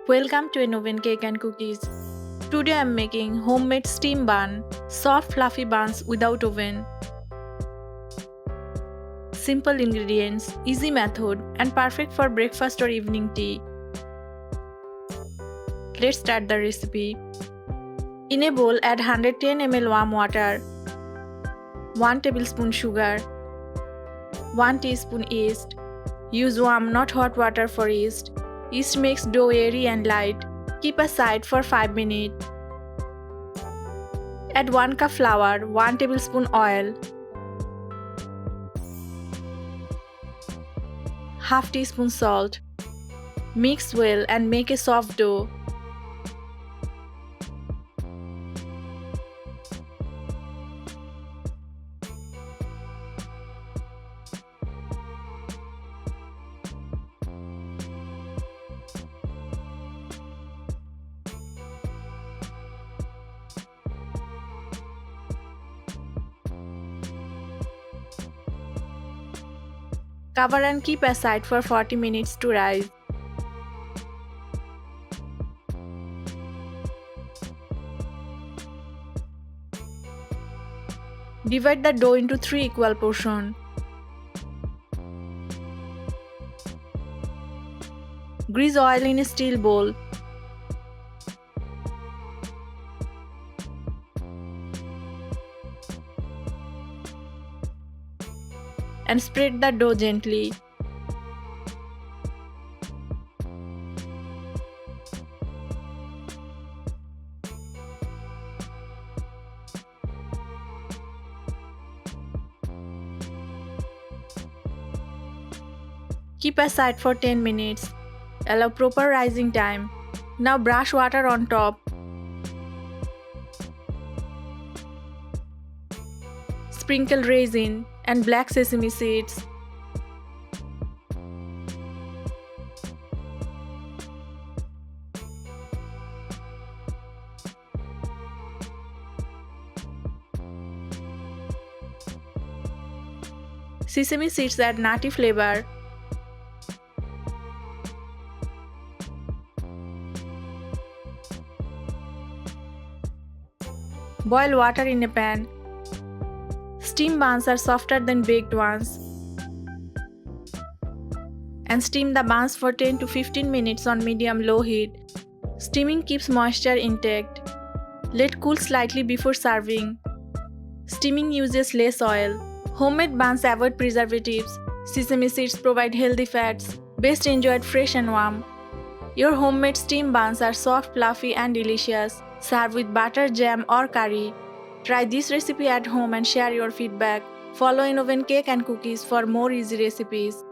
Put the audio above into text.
Welcome to an oven cake and cookies. Today I am making homemade steam bun, soft fluffy buns without oven. Simple ingredients, easy method and perfect for breakfast or evening tea. Let's start the recipe. In a bowl add 110 ml warm water, 1 tablespoon sugar, 1 teaspoon yeast. Use warm not hot water for yeast. Yeast makes dough airy and light. Keep aside for 5 minutes. Add 1 cup flour, 1 tablespoon oil, half teaspoon salt. Mix well and make a soft dough. Cover and keep aside for 40 minutes to rise. Divide the dough into 3 equal portions. Grease oil in a steel bowl. And spread the dough gently. Keep aside for 10 minutes. Allow proper rising time. Now brush water on top. Sprinkle raisin and black sesame seeds. Sesame seeds add nutty flavor. Boil water in a pan. Steam buns are softer than baked ones. And steam the buns for 10 to 15 minutes on medium-low heat. Steaming keeps moisture intact. Let cool slightly before serving. Steaming uses less oil. Homemade buns avoid preservatives. Sesame seeds provide healthy fats. Best enjoyed fresh and warm. Your homemade steam buns are soft, fluffy and delicious. Serve with butter, jam or curry. Try this recipe at home and share your feedback. Follow Oven Cake and Cookies for more easy recipes.